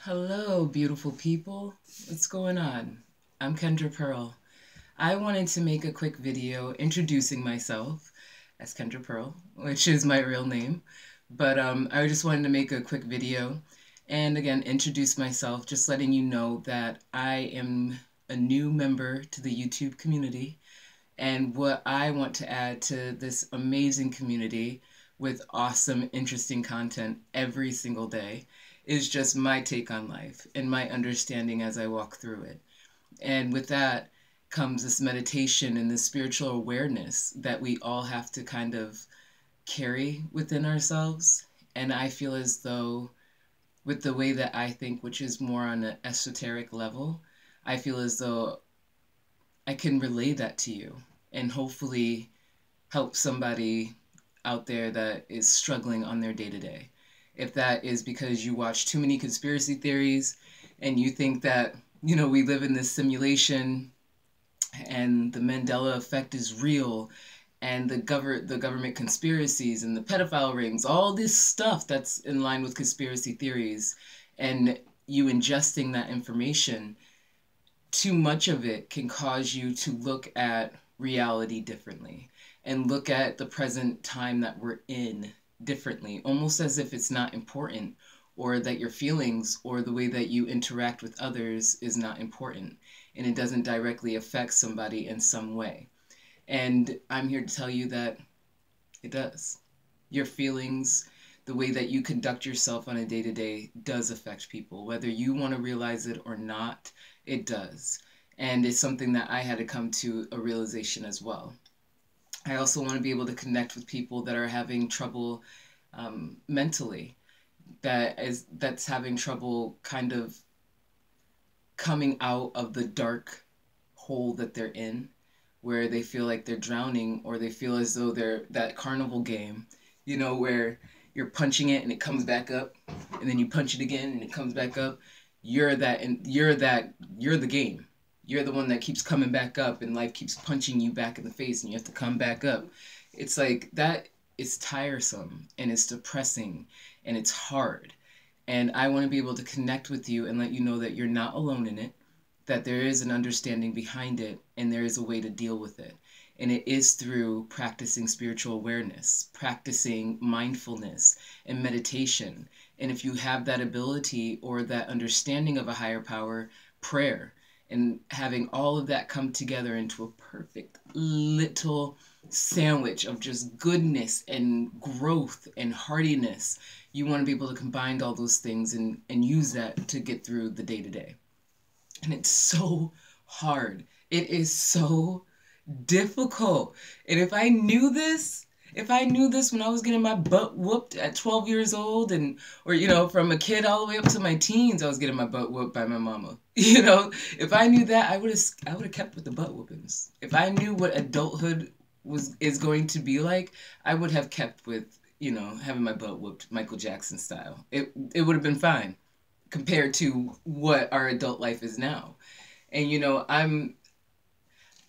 Hello, beautiful people. What's going on? I'm Kendra Pearl. I wanted to make a quick video introducing myself as Kendra Pearl, which is my real name. But I just wanted to make a quick video and again introduce myself, just letting you know that I am a new member to the YouTube community. And what I want to add to this amazing community with awesome, interesting content every single day is just my take on life and my understanding as I walk through it. And with that comes this meditation and this spiritual awareness that we all have to kind of carry within ourselves. And I feel as though, with the way that I think, which is more on an esoteric level, I feel as though I can relay that to you and hopefully help somebody out there that is struggling on their day to day. If that is because you watch too many conspiracy theories and you think that, we live in this simulation and the Mandela effect is real and the government conspiracies and the pedophile rings, all this stuff that's in line with conspiracy theories, and you ingesting that information, too much of it can cause you to look at reality differently and look at the present time that we're in differently, almost as if it's not important, or that your feelings or the way that you interact with others is not important and it doesn't directly affect somebody in some way. And I'm here to tell you that it does. Your feelings, the way that you conduct yourself on a day to day does affect people. Whether you want to realize it or not, it does. And it's something that I had to come to a realization as well. I also want to be able to connect with people that are having trouble mentally, that's having trouble kind of coming out of the dark hole that they're in, where they feel like they're drowning, or they feel as though they're that carnival game, where you're punching it and it comes back up, and then you punch it again and it comes back up. You're that, and you're the game. You're the one that keeps coming back up, and life keeps punching you back in the face, and you have to come back up. It's like that is tiresome, and it's depressing, and it's hard. And I want to be able to connect with you and let you know that you're not alone in it, that there is an understanding behind it, and there is a way to deal with it. And it is through practicing spiritual awareness, practicing mindfulness and meditation. And if you have that ability or that understanding of a higher power, prayer, and having all of that come together into a perfect little sandwich of just goodness and growth and heartiness, you want to be able to combine all those things and use that to get through the day to day. And it's so hard. It is so difficult. And if I knew this when I was getting my butt whooped at 12 years old, and or from a kid all the way up to my teens, I was getting my butt whooped by my mama. If I knew that, I would have kept with the butt whoopings. If I knew what adulthood is going to be like, I would have kept with, having my butt whooped Michael Jackson style. It would have been fine compared to what our adult life is now. And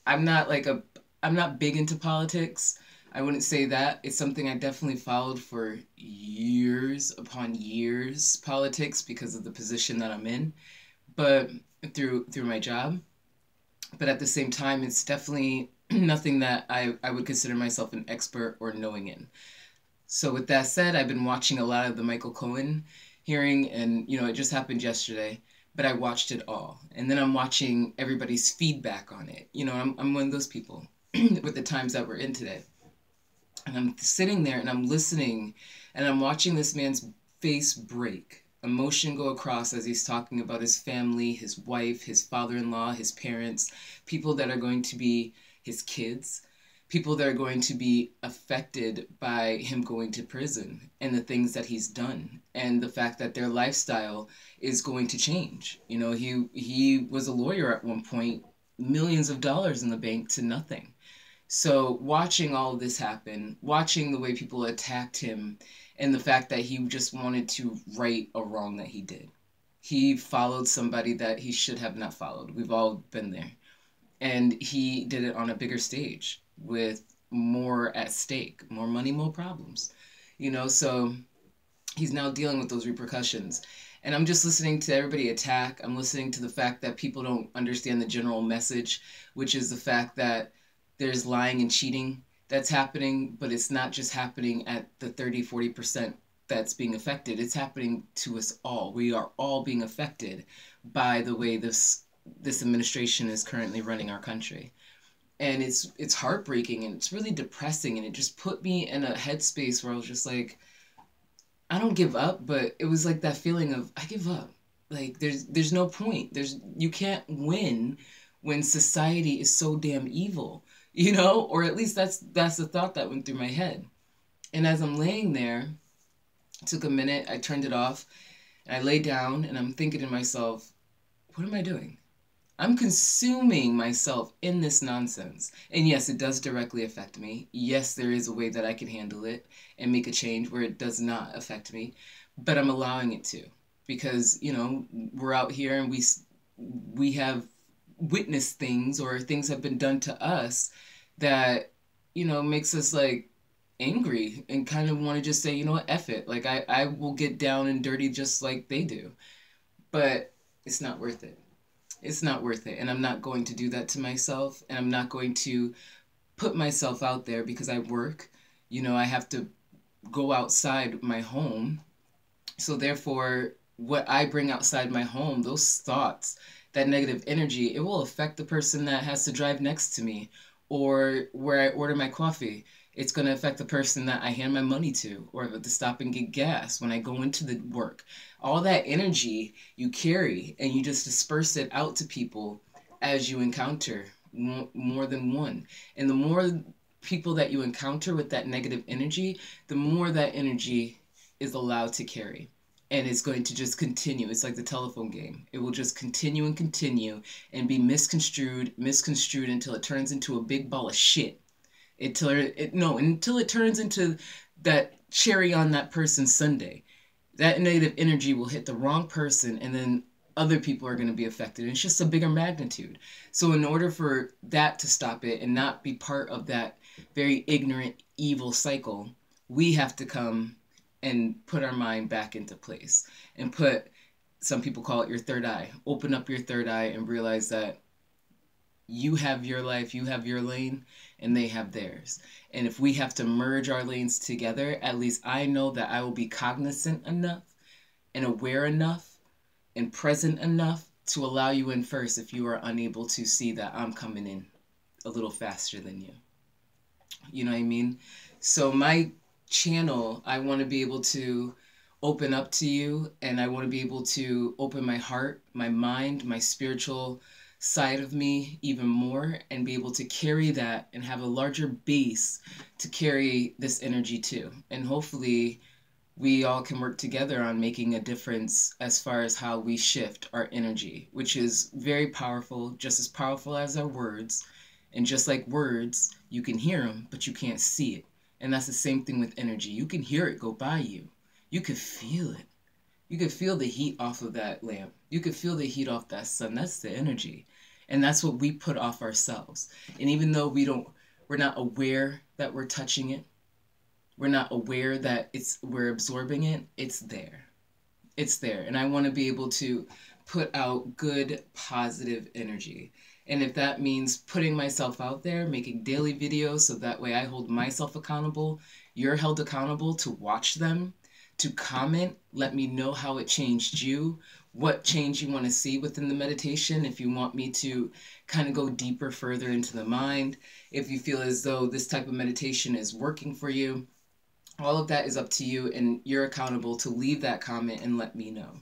I'm not like a I'm not big into politics. I wouldn't say that. It's something I definitely followed for years upon years, politics, because of the position that I'm in, but through my job. But at the same time, it's definitely nothing that I would consider myself an expert or knowing in. So with that said, I've been watching a lot of the Michael Cohen hearing, and it just happened yesterday, but I watched it all. And then I'm watching everybody's feedback on it. I'm one of those people with the times that we're in today. And I'm sitting there and I'm listening and I'm watching this man's face break, emotion go across as he's talking about his family, his wife, his father-in-law, his parents, people that are going to be his kids, people that are going to be affected by him going to prison and the things that he's done, and the fact that their lifestyle is going to change. He was a lawyer at one point, millions of dollars in the bank to nothing. So watching all of this happen, watching the way people attacked him, and the fact that he just wanted to right a wrong that he did. He followed somebody that he should have not followed. We've all been there. And he did it on a bigger stage with more at stake, more money, more problems. So he's now dealing with those repercussions. And I'm just listening to everybody attack. I'm listening to the fact that people don't understand the general message, which is the fact that there's lying and cheating that's happening, but it's not just happening at the 30-40% that's being affected. It's happening to us all. We are all being affected by the way this administration is currently running our country. And it's heartbreaking and it's really depressing, and it just put me in a headspace where I was just like, I don't give up, but it was like that feeling of I give up. Like there's no point. You can't win when society is so damn evil, or at least that's the thought that went through my head. And as I'm laying there, it took a minute, I turned it off, and I lay down and I'm thinking to myself, what am I doing? I'm consuming myself in this nonsense. And yes, it does directly affect me. Yes, there is a way that I can handle it and make a change where it does not affect me, but I'm allowing it to, because, we're out here and we have witnessed things, or things have been done to us that, makes us like angry and kind of want to just say, you know what, F it. Like I will get down and dirty just like they do, but it's not worth it. It's not worth it. And I'm not going to do that to myself. And I'm not going to put myself out there because I work. I have to go outside my home. So therefore, what I bring outside my home, those thoughts, that negative energy, it will affect the person that has to drive next to me, or where I order my coffee. It's going to affect the person that I hand my money to, or to stop and get gas when I go into the work. All that energy you carry, and you just disperse it out to people as you encounter more than one. And the more people that you encounter with that negative energy, the more that energy is allowed to carry. And it's going to just continue. It's like the telephone game. It will just continue and continue and be misconstrued until it turns into a big ball of shit. Until it turns into that cherry on that person's sundae. That negative energy will hit the wrong person, and then other people are going to be affected. And it's just a bigger magnitude. So in order for that to stop it and not be part of that very ignorant, evil cycle, we have to come and put our mind back into place and some people call it your third eye. Open up your third eye and realize that you have your life, you have your lane, and they have theirs. And if we have to merge our lanes together, at least I know that I will be cognizant enough and aware enough and present enough to allow you in first if you are unable to see that I'm coming in a little faster than you. You know what I mean? So my channel, I want to be able to open up to you, and I want to be able to open my heart, my mind, my spiritual side of me even more, and be able to carry that and have a larger base to carry this energy too. And hopefully we all can work together on making a difference as far as how we shift our energy, which is very powerful, just as powerful as our words. And just like words, you can hear them, but you can't see it. And that's the same thing with energy. You can hear it go by you. You can feel it. You can feel the heat off of that lamp. You can feel the heat off that sun. That's the energy. And that's what we put off ourselves. And even though we're not aware that we're touching it, we're not aware that we're absorbing it, it's there. It's there. And I want to be able to put out good, positive energy. And if that means putting myself out there, making daily videos so that way I hold myself accountable, you're held accountable to watch them, to comment, let me know how it changed you, what change you want to see within the meditation, if you want me to kind of go deeper further into the mind, if you feel as though this type of meditation is working for you. All of that is up to you, and you're accountable to leave that comment and let me know.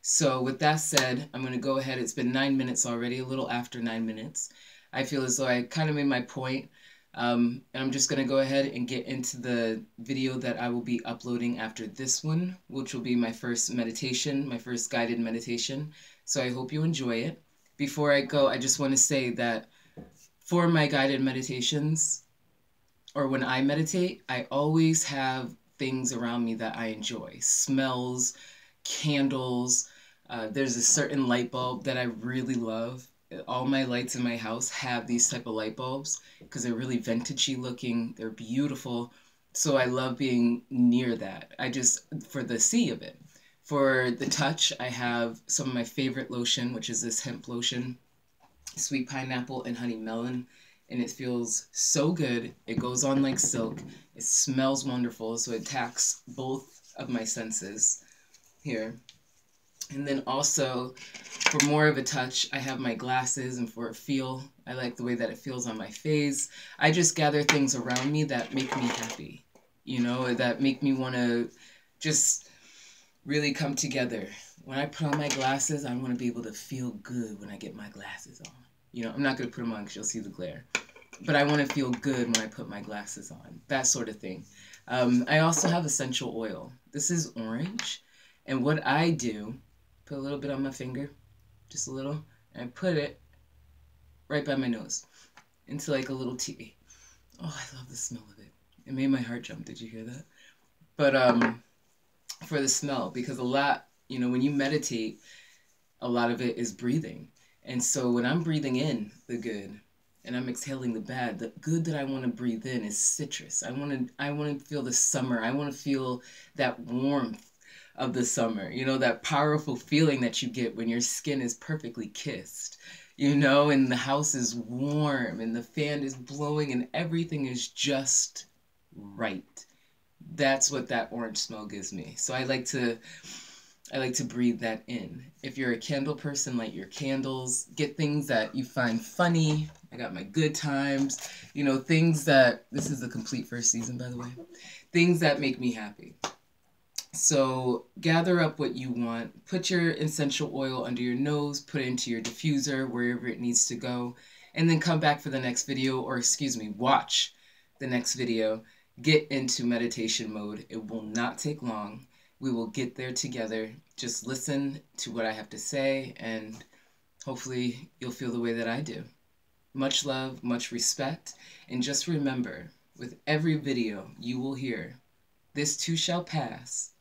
So with that said, I'm going to go ahead. It's been 9 minutes already, a little after 9 minutes. I feel as though I kind of made my point. And I'm just going to go ahead and get into the video that I will be uploading after this one, which will be my first meditation, my first guided meditation. So I hope you enjoy it. Before I go, I just want to say that for my guided meditations, or when I meditate, I always have things around me that I enjoy. Smells, candles. There's a certain light bulb that I really love. All my lights in my house have these type of light bulbs because they're really vintagey looking. They're beautiful. So I love being near that. For the sea of it. For the touch, I have some of my favorite lotion, which is this hemp lotion, sweet pineapple and honey melon, and it feels so good. It goes on like silk. It smells wonderful, so it attacks both of my senses here. And then also, for more of a touch, I have my glasses, and for a feel, I like the way that it feels on my face. I just gather things around me that make me happy, you know, that make me want to just really come together. When I put on my glasses, I want to be able to feel good when I get my glasses on. You know, I'm not going to put them on because you'll see the glare. But I want to feel good when I put my glasses on. That sort of thing. I also have essential oil. This is orange. And what I do, put a little bit on my finger, just a little, and I put it right by my nose into like a little tea. Oh, I love the smell of it. It made my heart jump. Did you hear that? But for the smell, because a lot, you know, when you meditate, a lot of it is breathing. And so when I'm breathing in the good and I'm exhaling the bad, the good that I want to breathe in is citrus. I want to feel the summer. I want to feel that warmth of the summer. You know, that powerful feeling that you get when your skin is perfectly kissed. You know, and the house is warm and the fan is blowing and everything is just right. That's what that orange smell gives me. So I like to breathe that in. If you're a candle person, light your candles. Get things that you find funny. I got my good times. You know, things that, this is the complete first season, by the way. Things that make me happy. So gather up what you want. Put your essential oil under your nose. Put it into your diffuser, wherever it needs to go. And then come back for the next video, or excuse me, watch the next video. Get into meditation mode. It will not take long. We will get there together. Just listen to what I have to say, and hopefully you'll feel the way that I do. Much love, much respect, and just remember, with every video you will hear, this too shall pass,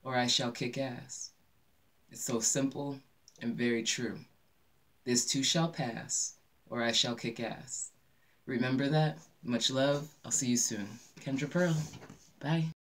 or I shall kick ass. It's so simple and very true. This too shall pass, or I shall kick ass. Remember that. Much love. I'll see you soon. Kendra Pearl. Bye.